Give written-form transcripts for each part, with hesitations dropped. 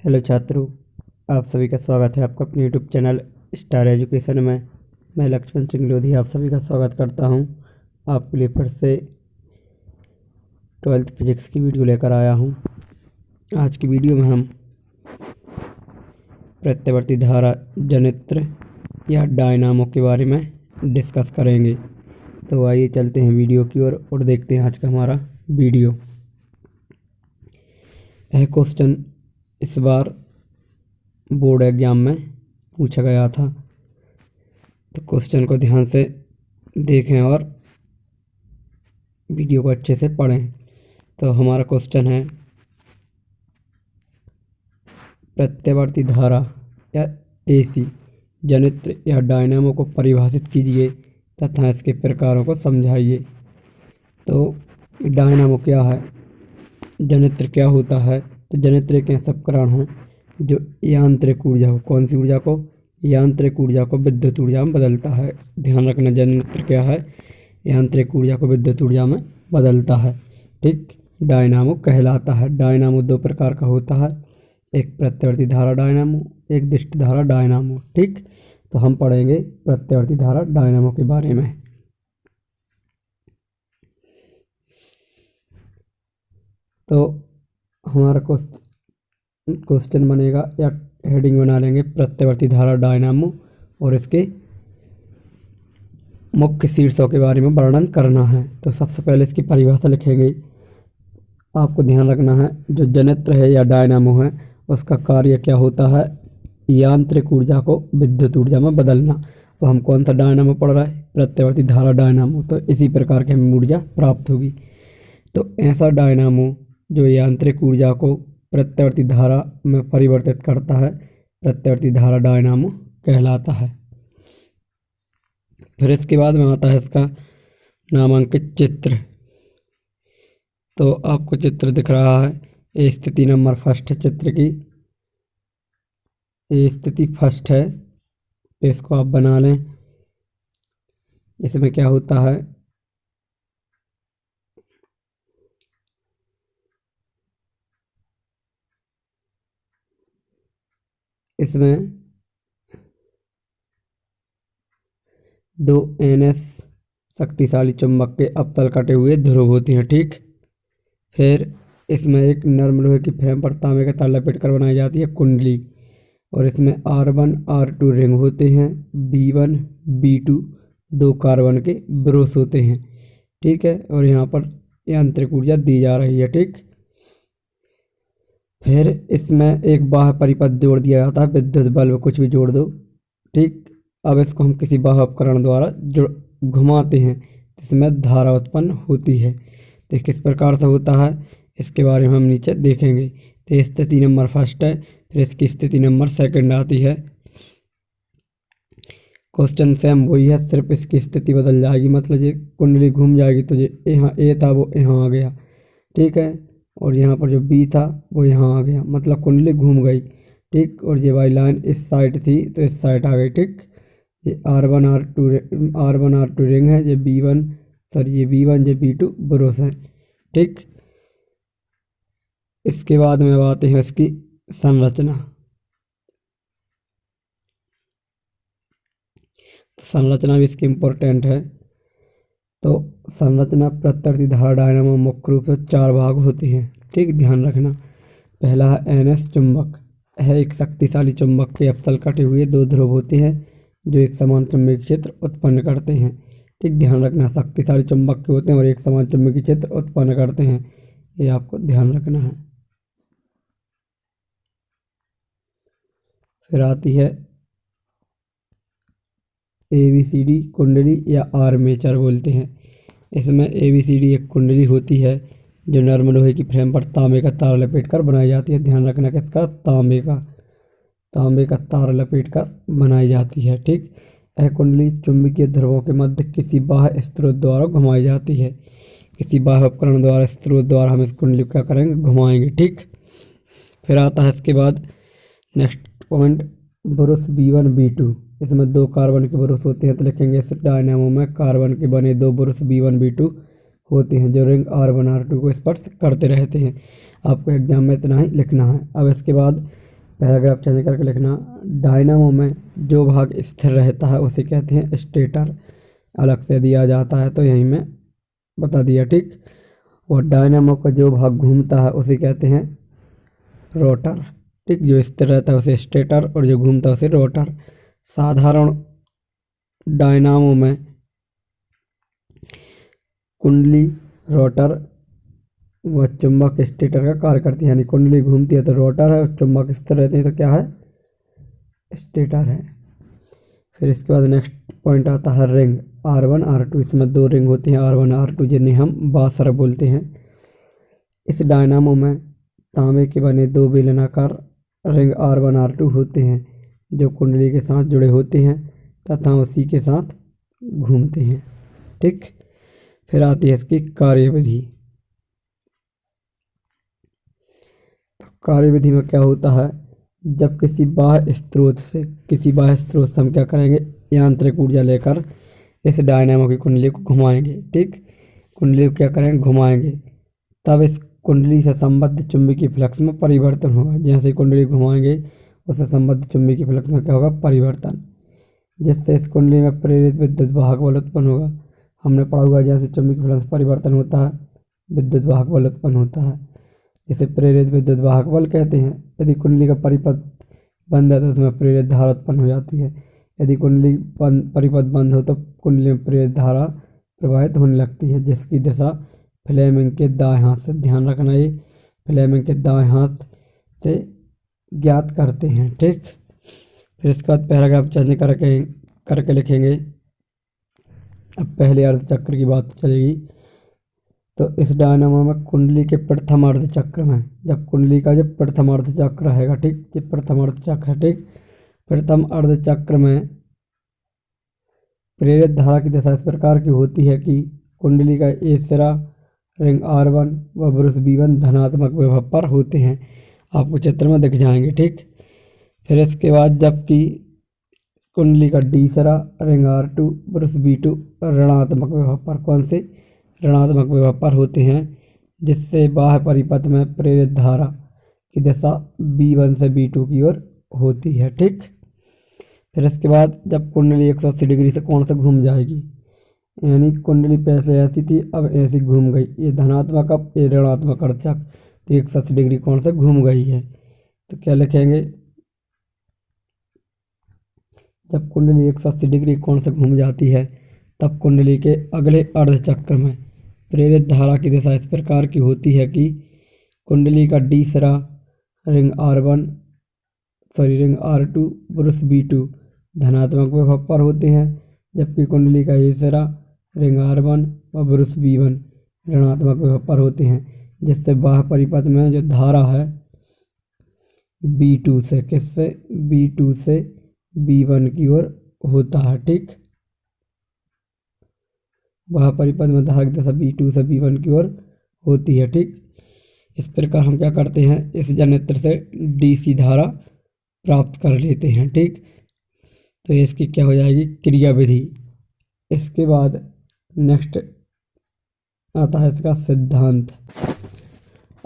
Hello छात्रों, आप सभी का स्वागत है आपका अपने यूट्यूब चैनल स्टार एजुकेशन में। मैं लक्ष्मण सिंह लोधी आप सभी का स्वागत करता हूं। आपके लिए फिर से 12th फिजिक्स की वीडियो लेकर आया हूं। आज की वीडियो में हम प्रत्यावर्ती धारा जनित्र या डायनामो के बारे में डिस्कस करेंगे। तो आइए चलते हैं वीडियो की ओर और देखते हैं आज का हमारा वीडियो। यह क्वेश्चन इस बार बोर्ड एग्जाम में पूछा गया था, तो क्वेश्चन को ध्यान से देखें और वीडियो को अच्छे से पढ़ें। तो हमारा क्वेश्चन है, प्रत्यावर्ती धारा या एसी जनित्र या डायनामो को परिभाषित कीजिए तथा इसके प्रकारों को समझाइए। तो डायनामो क्या है, जनित्र क्या होता है? तो जनित्र एक ऐसा उपकरण है जो यांत्रिक ऊर्जा को, कौन सी ऊर्जा को? यांत्रिक ऊर्जा को विद्युत ऊर्जा में बदलता है। ध्यान रखना, जनित्र क्या है? यांत्रिक ऊर्जा को विद्युत ऊर्जा में बदलता है। ठीक, डायनामो कहलाता है। डायनामो दो प्रकार का होता है, एक प्रत्यावर्ती धारा डायनामो, एक दिष्ट धारा डायनामो। ठीक, तो हम पढ़ेंगे प्रत्यावर्ती धारा डायनामो के बारे में। तो हमारा क्वेश्चन बनेगा या हेडिंग बना लेंगे प्रत्यावर्ती धारा डायनामो और इसके मुख्य शीर्षों के बारे में वर्णन करना है। तो सबसे पहले इसकी परिभाषा लिखेंगे। आपको ध्यान रखना है, जो जनित्र है या डायनामो है उसका कार्य क्या होता है? यांत्रिक ऊर्जा को विद्युत ऊर्जा में बदलना। तो हम कौन सा डायनामो पढ़ रहे हैं? प्रत्यावर्ती धारा डायनामो। तो इसी प्रकार की हमें ऊर्जा प्राप्त होगी। तो ऐसा डायनामो जो यांत्रिक ऊर्जा को प्रत्यावर्ती धारा में परिवर्तित करता है, प्रत्यावर्ती धारा डायनामो कहलाता है। फिर इसके बाद में आता है इसका नामांकित चित्र। तो आपको चित्र दिख रहा है, ये स्थिति नंबर फर्स्ट है चित्र की, ये स्थिति फर्स्ट है। तो इसको आप बना लें। इसमें क्या होता है, इसमें दो NS शक्तिशाली चुंबक के अवतल कटे हुए ध्रुव होते हैं। ठीक, फिर इसमें एक नर्म लोहे की फ्रेम पर तांबे का तार लपेट कर बनाई जाती है कुंडली, और इसमें R1 R2 रिंग होते हैं, B1 B2 दो कार्बन के ब्रोस होते हैं। ठीक है, और यहाँ पर यांत्रिक ऊर्जा दी जा रही है। ठीक, फिर इसमें एक बाह्य परिपथ जोड़ दिया जाता है, विद्युत बल्ब कुछ भी जोड़ दो। ठीक, अब इसको हम किसी बाह्य उपकरण द्वारा घुमाते हैं, इसमें धारा उत्पन्न होती है। तो किस प्रकार से होता है इसके बारे में हम नीचे देखेंगे। तो स्थिति नंबर फर्स्ट है, फिर इसकी स्थिति नंबर सेकंड आती है। क्वेश्चन सेम वही है, सिर्फ इसकी स्थिति बदल जाएगी, मतलब ये कुंडली घूम जाएगी। तो ये यहाँ ए था वो यहाँ आ गया। ठीक है, और यहाँ पर जो बी था वो यहाँ आ गया, मतलब कुंडली घूम गई। ठीक, और ये वाई लाइन इस साइड थी तो इस साइड आ गई। ठीक, ये R1 R2 रिंग है, ये B1 ये B2 ब्रोस है। ठीक, इसके बाद में अब आते हैं इसकी संरचना। तो संरचना भी इसकी इम्पोर्टेंट है। तो संरचना प्रत्यावर्ती धारा डायनामो मुख्य रूप से चार भाग होते हैं। ठीक, ध्यान रखना। पहला है NS चुंबक, है एक शक्तिशाली चुंबक के अवतल कटे हुए दो ध्रुव होते हैं जो एक समान चुंबकीय क्षेत्र उत्पन्न करते हैं। ठीक, ध्यान रखना, शक्तिशाली चुंबक के होते हैं और एक समान चुंबकीय क्षेत्र उत्पन्न करते हैं, ये आपको ध्यान रखना है। फिर आती है ABCD कुंडली या आर्मेचर बोलते हैं। इसमें ABCD एक कुंडली होती है जो नर्म लोहे की फ्रेम पर तांबे का तार लपेट कर बनाई जाती है। ध्यान रखना, किसका? तांबे का तार लपेट कर बनाई जाती है। ठीक, यह कुंडली चुंबकीय ध्रुवों के मध्य किसी बाह्य स्रोत द्वारा घुमाई जाती है। किसी बाह्य उपकरण द्वारा, स्रोत द्वारा हम इस कुंडली को क्या करेंगे? घुमाएंगे। ठीक, फिर आता है इसके बाद next point, brush B1 B2। इसमें दो कार्बन के ब्रुश होते हैं, तो लिखेंगे इस डायनामो में कार्बन के बने दो ब्रुश B1 B2 होते हैं जो रिंग R1 R2 को स्पर्श करते रहते हैं। आपको एग्जाम में इतना ही लिखना है। अब इसके बाद पैराग्राफ चेंज करके लिखना, डायनामो में जो भाग स्थिर रहता है उसे कहते हैं स्टेटर, अलग से दिया जाता है तो यहीं में बता दिया, ठीक। और डायनामो का जो भाग घूमता है उसे कहते हैं रोटर, ठीक। जो स्थिर रहता है उसे स्टेटर और जो घूमता है उसे रोटर। साधारण डायनामो में कुंडली रोटर व चुंबक स्टेटर का कार्य करती है, यानी कुंडली घूमती है तो रोटर है और चुंबक स्थिर रहते हैं तो क्या है, स्टेटर है। फिर इसके बाद नेक्स्ट पॉइंट आता है रिंग R1 R2। इसमें दो रिंग होती हैं R1 R2 जिन्हें हम बासर बोलते हैं। इस डायनामो में तांबे के बने दो बेलनाकार रिंग R1 R2 होते हैं जो कुंडली के साथ जुड़े होते हैं तथा उसी के साथ घूमते हैं, ठीक। फिर आती है इसकी कार्यविधि। तो कार्यविधि में क्या होता है, जब किसी बाह्य स्रोत से हम क्या करेंगे, यांत्रिक ऊर्जा लेकर इस डायनामो की कुंडली को घुमाएंगे, ठीक। कुंडली को क्या करेंगे, घुमाएंगे, तब इस कुंडली से संबद्ध चुंबकीय फ्लक्स में परिवर्तन होगा। जैसे कुंडली घुमाएंगे उससे संबद्ध चुंबकीय फ्लक्स में क्या होगा, परिवर्तन, जिससे इस कुंडली में प्रेरित विद्युत वाहक बल उत्पन्न होगा। हमने पढ़ा हुआ जैसे चुंबकीय फ्लक्स परिवर्तन होता है विद्युत वाहक बल उत्पन्न होता है, इसे प्रेरित विद्युत वाहक बल कहते हैं। यदि कुंडली का परिपथ बंद है तो उसमें प्रेरित धारा उत्पन्न हो जाती है। यदि कुंडली परिपथ बंद हो तो कुंडली में प्रेरित धारा प्रवाहित होने लगती है, जिसकी दिशा फ्लेमिंग के दाएं हाथ से, ध्यान रखना ये फ्लेमिंग के दाएं हाथ से ज्ञात करते हैं, ठीक। फिर इसके बाद पैराग्राफ चेंज करके लिखेंगे। अब पहले अर्ध चक्र की बात चलेगी। तो इस डायनामो में कुंडली के प्रथम अर्ध चक्र में, जब कुंडली का जब प्रथम अर्ध चक्र रहेगा, ठीक, ये प्रथम अर्ध चक्र है, ठीक। प्रथम अर्ध चक्र में प्रेरित धारा की दिशा इस प्रकार की होती है कि कुंडली का ए सिरा रिंग R1 व ब्रश B1 धनात्मक विभव पर होते हैं, आपको चित्र में दिख जाएंगे, ठीक। फिर इसके बाद जबकि कुंडली का डी सिरा रिंग R2 ब्रश B2 ऋणात्मक विभव पर, कौन से, ऋणात्मक विभव पर होते हैं, जिससे बाह्य परिपथ में प्रेरित धारा की दिशा B1 से B2 की ओर होती है, ठीक। फिर इसके बाद जब कुंडली 180 डिग्री से कोण से घूम जाएगी, यानी कुंडली पहले ऐसी थी अब ऐसी घूम गई, ये धनात्मक अब ये ऋणात्मक अर्धचक्र, तो 180 डिग्री कोण से घूम गई है, तो क्या लिखेंगे, जब कुंडली 180 डिग्री कोण से घूम जाती है तब कुंडली के अगले अर्धचक्र में प्रेरित धारा की दिशा इस प्रकार की होती है कि कुंडली का डी सिरा रिंग R2 ब्रश B2 धनात्मक विभव पर होते हैं, जबकि कुंडली का ए सिरा रिंग R1 व ब्रश B1 ऋणात्मक विभव पर होते हैं, जिससे बाह्य परिपथ में जो धारा है B2 से किससे, B2 से B1 की ओर होता है, ठीक। बाह्य परिपथ में धारा की दिशा B2 से B1 की ओर होती है, ठीक। इस प्रकार हम क्या करते हैं, इस जनित्र से DC धारा प्राप्त कर लेते हैं, ठीक। तो इसकी क्या हो जाएगी, क्रिया विधि। इसके बाद नेक्स्ट आता है इसका सिद्धांत।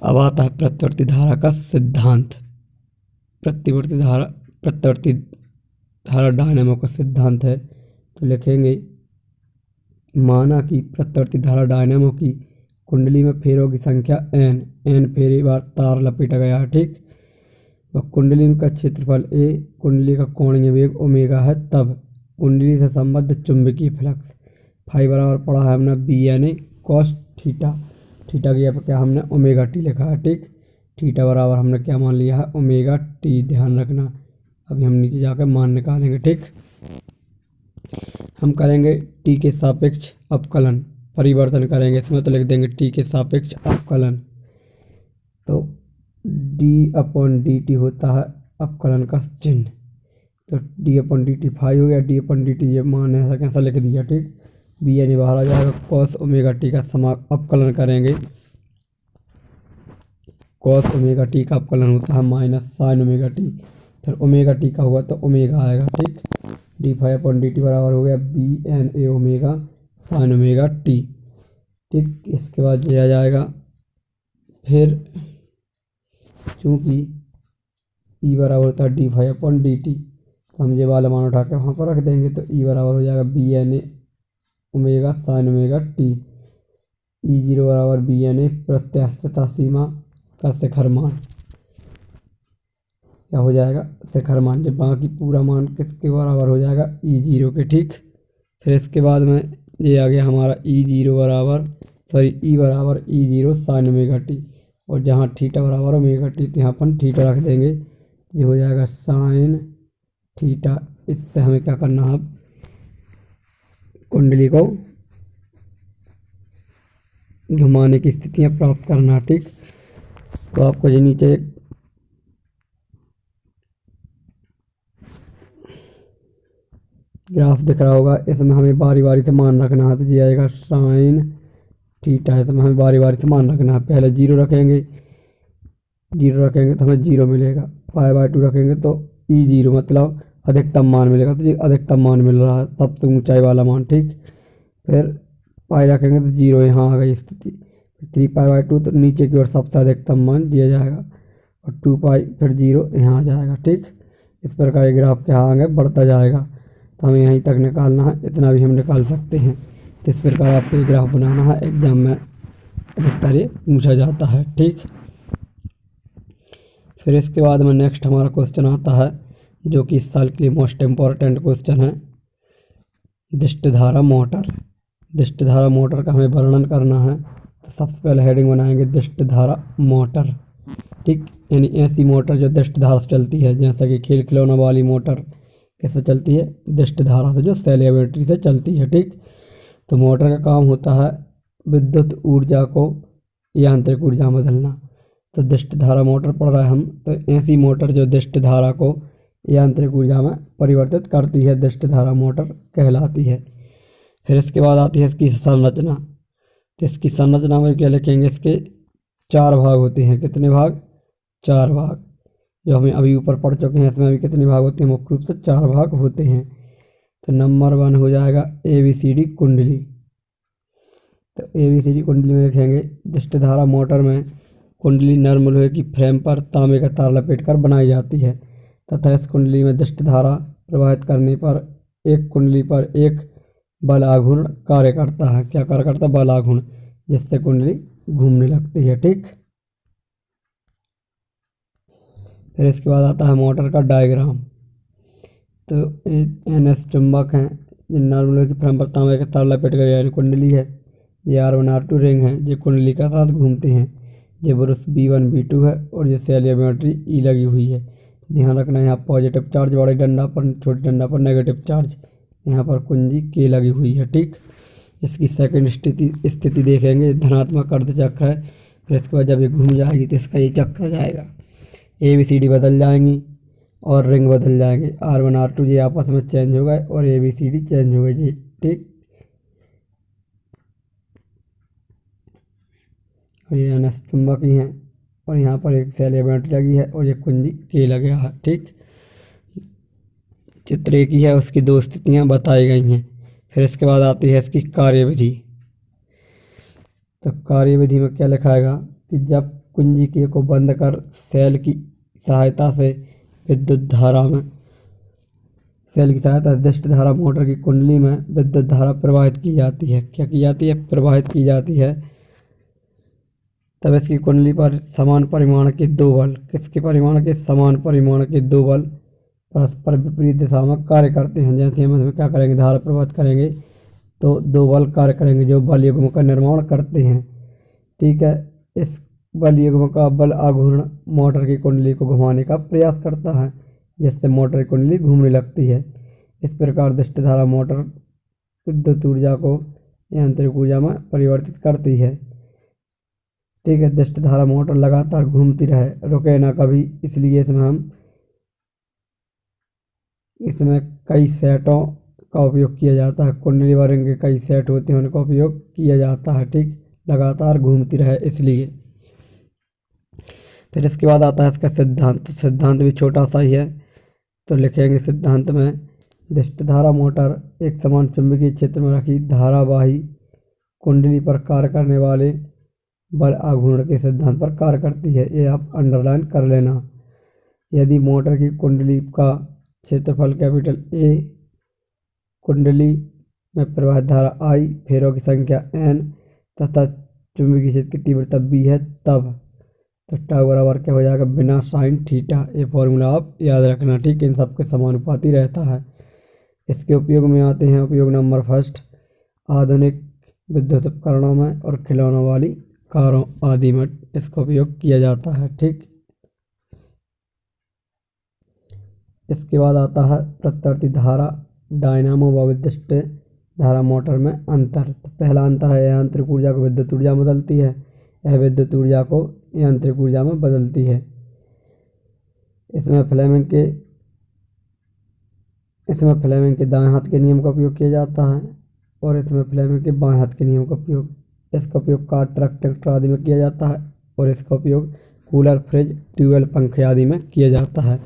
अब आता है प्रत्यावर्ती धारा का सिद्धांत। प्रत्यावर्ती धारा डायनामो का सिद्धांत है, तो लिखेंगे, माना कि प्रत्यावर्ती धारा डायनामो की कुंडली में फेरों की संख्या n फेरे बार तार लपेटा गया है, ठीक। वह कुंडली का क्षेत्रफल a, कुंडली का कोणीय वेग ओमेगा है, तब कुंडली से संबद्ध चुंबकीय फ्लक्स फाई बराबर पढ़ा है हमने BN cos थीटा, थीटा की जगह क्या हमने ओमेगा टी लिखा है, ठीक। थीटा बराबर हमने क्या मान लिया है, ओमेगा टी, ध्यान रखना। अभी हम नीचे जाकर मान निकालेंगे, ठीक। हम करेंगे टी के सापेक्ष अवकलन, परिवर्तन करेंगे इसमें, तो लिख देंगे टी के सापेक्ष अवकलन। तो d/dt होता है अवकलन का चिन्ह, तो d/dt फाई हो गया, d/dt ये मान ऐसा कैसा लिख दिया, ठीक। BN बाहर आ जाएगा, cos ओमेगा टी का अवकलन करेंगे, cos ओमेगा टी का अवकलन होता है माइनस साइन ओमेगा टी, फिर ओमेगा टी का हुआ तो ओमेगा आएगा, ठीक। d/dt बराबर हो गया BNA omega sine omega T, ठीक। इसके बाद ये आ जाएगा, फिर चूँकि ई बराबर होता है d∅/dt। तो हम ये वाला मान उठा के वहाँ पर रख देंगे, तो ई बराबर हो जाएगा bna omega sine omega T. E0 बराबर bna प्रत्यास्थता सीमा का शिखर मान क्या हो जाएगा, शिखर मान। जब बाकी पूरा मान किसके बराबर हो जाएगा, E0 के, ठीक। फिर इसके बाद में ये आ गया हमारा E0 बराबर ई बराबर E0 साइन ओमेगा टी, और जहाँ थीटा बराबर ओमेगा टी तो यहाँ अपन थीटा रख देंगे। ये हो जाएगा साइन थीटा। इससे हमें क्या करना है, कुंडली को घुमाने की स्थितियाँ प्राप्त करना, ठीक। तो आपको ये नीचे एक ग्राफ दिख रहा होगा, इसमें हमें बारी बारी से मान रखना है। तो ये आएगा साइन थीटा, इसमें हमें बारी बारी से मान रखना है। पहले 0 रखेंगे, 0 रखेंगे तो हमें 0 मिलेगा। π/2 रखेंगे तो E0 मतलब अधिकतम मान मिलेगा। तो ये अधिकतम मान मिल रहा है, सबसे ऊंचाई वाला मान, ठीक। फिर पाई रखेंगे तो 0 यहाँ आ गई स्थिति। 3π/2 तो नीचे की ओर सबसे अधिकतम मान दिया जाएगा, और 2π फिर 0 यहाँ आ जाएगा, ठीक। इस प्रकार ये ग्राफ क्या आगे बढ़ता जाएगा। तो हमें यहीं तक निकालना है, इतना भी हम निकाल सकते हैं। तो इस प्रकार आपको ये ग्राफ बनाना है, एग्जाम में अधिकतर ये पूछा जाता है, ठीक। फिर इसके बाद में नेक्स्ट हमारा क्वेश्चन आता है, जो कि इस साल के लिए मोस्ट इम्पॉर्टेंट क्वेश्चन है, दिष्टधारा मोटर। दिष्टधारा मोटर का हमें वर्णन करना है। तो सबसे पहले हेडिंग बनाएंगे दिष्टधारा मोटर, ठीक। यानी ऐसी मोटर जो दिष्टधारा से चलती है, जैसा कि खेल खिलौना वाली मोटर किससे चलती है, दिष्टधारा से, जो सेल या बैटरी से चलती है, ठीक। तो मोटर का काम होता है विद्युत ऊर्जा को यांत्रिक ऊर्जा में बदलना। तो दिष्टधारा मोटर पढ़ रहे हैं हम, तो ऐसी मोटर जो दिष्टधारा को यांत्रिक ऊर्जा में परिवर्तित करती है, दिष्टधारा मोटर कहलाती है। फिर इसके बाद आती है इसकी संरचना। तो इसकी संरचना में क्या लिखेंगे, इसके 4 भाग होते हैं। कितने भाग, 4 भाग, जो हमें अभी ऊपर पढ़ चुके हैं। इसमें अभी कितने भाग होते हैं, मुख्य रूप से 4 भाग होते हैं। तो नंबर 1 हो जाएगा ABCD कुंडली। तो ABCD कुंडली में लिखेंगे दिष्टधारा मोटर में कुंडली नर्म लोहे की फ्रेम पर तांबे का तार लपेटकर बनाई जाती है तथा इस कुंडली में दिष्टधारा प्रवाहित करने पर एक कुंडली पर एक बल आघूर्ण कार्य करता है। क्या कार्य करता है, बल आघूर्ण, जिससे कुंडली घूमने लगती है, ठीक। फिर इसके बाद आता है मोटर का डायग्राम। तो NS चुंबक हैं, ये नर्म लोहे की फ्रेम पर तांबे का तार लपेट कर यानी कुंडली है। ये R1 R2 रिंग है, ये कुंडली के साथ घूमते हैं। ये ब्रश B1 B2 है, और ये सेल या बैटरी E लगी हुई है। ध्यान रखना है यहाँ पॉजिटिव चार्ज बड़े डंडा पर, छोटे डंडा पर नेगेटिव चार्ज, यहाँ पर कुंजी K लगी हुई है, ठीक। इसकी सेकंड स्थिति देखेंगे, धनात्मक अर्ध चक्र है। फिर इसके बाद जब ये घूम जाएगी तो इसका ये चक्र जाएगा, ABCD बदल जाएंगी और रिंग बदल जाएंगे। R1 R2 ये आपस में चेंज हो गए और ABCD चेंज हो गए जी, ठीक। और ये NS चुंबक ही हैं, और यहाँ पर एक सेल या बैटरी लगी है, और ये कुंजी K लगा है, ठीक। चित्र एक ही है, उसकी 2 स्थितियाँ बताई गई हैं। फिर इसके बाद आती है इसकी कार्यविधि। तो कार्यविधि में क्या लिखाएगा कि जब कुंजी K को बंद कर सेल की सहायता से विद्युत धारा में दिष्टधारा मोटर की कुंडली में विद्युत धारा प्रवाहित की जाती है। क्या की जाती है, प्रवाहित की जाती है। तब इसकी कुंडली पर समान परिमाण के 2 बल, किसके परिमाण के, समान परिमाण के 2 बल परस्पर विपरीत दिशा में कार्य करते हैं। जैसे हम इसमें क्या करेंगे, धारा प्रवाहित करेंगे तो 2 बल कार्य करेंगे जो बल युग्म का निर्माण करते हैं, ठीक है। इस बल युग्म का बल आघूर्ण मोटर की कुंडली को घुमाने का प्रयास करता है, जिससे मोटर की कुंडली घूमने लगती है। इस प्रकार दिष्टधारा मोटर विद्युत ऊर्जा को यांत्रिक ऊर्जा में परिवर्तित करती है, ठीक है। दिष्टधारा मोटर लगातार घूमती रहे, रुके ना कभी, इसलिए इसमें कई सेटों का उपयोग किया जाता है। कुंडली व रिंग के कई सेट होते हैं, उनका उपयोग किया जाता है, ठीक। लगातार घूमती रहे इसलिए। फिर इसके बाद आता है इसका सिद्धांत। सिद्धांत भी छोटा सा ही है, तो लिखेंगे सिद्धांत में दिष्टधारा मोटर एक समान चुंबकीय क्षेत्र में रखी धारावाही कुंडली पर कार्य करने वाले बल आघूर्ण के सिद्धांत पर कार्य करती है। ये आप अंडरलाइन कर लेना। यदि मोटर की कुंडली का क्षेत्रफल कैपिटल A, कुंडली में प्रवाहित धारा I, फेरों की संख्या N तथा चुंबकीय क्षेत्र की तीव्रता B है, तब तो टाउ बराबर क्या हो जाएगा, बिना साइन थीटा। ये फॉर्मूला आप याद रखना, ठीक है, इन सबके समानुपाती रहता है। इसके उपयोग में आते हैं। उपयोग नंबर फर्स्ट, आधुनिक विद्युत उपकरणों में और खिलौनों वाली कारों आदि में इसका उपयोग किया जाता है, ठीक। इसके बाद आता है प्रत्यावर्ती धारा डायनामो व विद्युत धारा मोटर में अंतर। तो पहला अंतर है, यांत्रिक ऊर्जा को विद्युत ऊर्जा में बदलती है, यह विद्युत ऊर्जा को यांत्रिक ऊर्जा में बदलती है। इसमें फ्लेमिंग के दाएं हाथ के नियम का उपयोग किया जाता है और इसमें फ्लेमिंग के बाएं हाथ के नियम का उपयोग, इसका उपयोग कार, ट्रक, ट्रैक्टर आदि में किया जाता है और इसका उपयोग कूलर, फ्रिज, ट्यूबवेल, पंखे आदि में किया जाता है।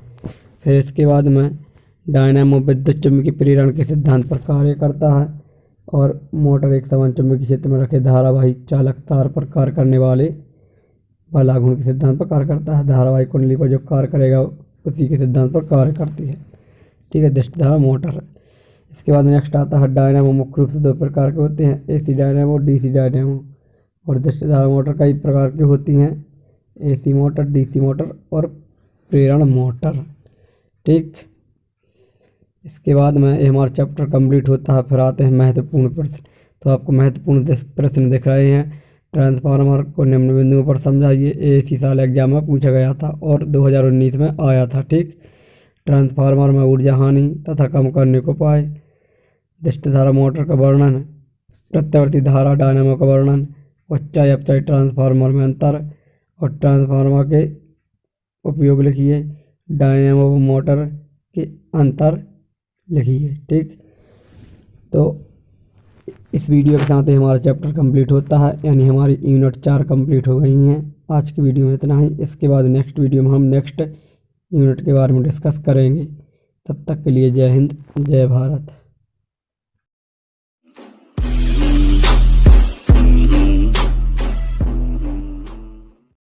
फिर इसके बाद में डायनामो विद्युत चुम्बकीय प्रेरण के सिद्धांत पर कार्य करता है और मोटर एक समान चुंबकीय क्षेत्र में रखे धारावाही चालक तार पर कार्य करने वाले बलाघूर्ण के सिद्धांत पर कार्य करता है। धारावाही कुंडली पर जो कार्य करेगा उसी के सिद्धांत पर कार्य करती है, ठीक है, दृष्टि धारा मोटर। इसके बाद नेक्स्ट आता है डायनामो। मुख्य रूप से दो प्रकार के होते हैं, AC डायनामो, DC डायनामो। और दृष्टि धारा मोटर कई प्रकार की होती हैं, AC मोटर, DC मोटर और प्रेरण मोटर, ठीक। इसके बाद में हमारा चैप्टर कंप्लीट होता है। फिर आते हैं महत्वपूर्ण प्रश्न। तो आपको महत्वपूर्ण प्रश्न दिख रहे हैं। ट्रांसफार्मर को निम्न बिंदुओं पर समझाइए। इसी साल एग्जाम में पूछा गया था और 2019 में आया था, ठीक। ट्रांसफार्मर में ऊर्जा हानि तथा कम करने को उपाय, दृष्टि धारा मोटर का वर्णन, प्रत्यावर्ती धारा डायनामो का वर्णन, उच्चाई अपचाई ट्रांसफार्मर में अंतर और ट्रांसफार्मर के उपयोग लिखिए। डायनामो मोटर के अंतर लिखिए, ठीक। तो इस वीडियो के साथ ही हमारा चैप्टर कंप्लीट होता है, यानी हमारी यूनिट 4 कंप्लीट हो गई हैं। आज की वीडियो में इतना ही। इसके बाद नेक्स्ट वीडियो में हम नेक्स्ट यूनिट के बारे में डिस्कस करेंगे। तब तक के लिए जय हिंद, जय भारत।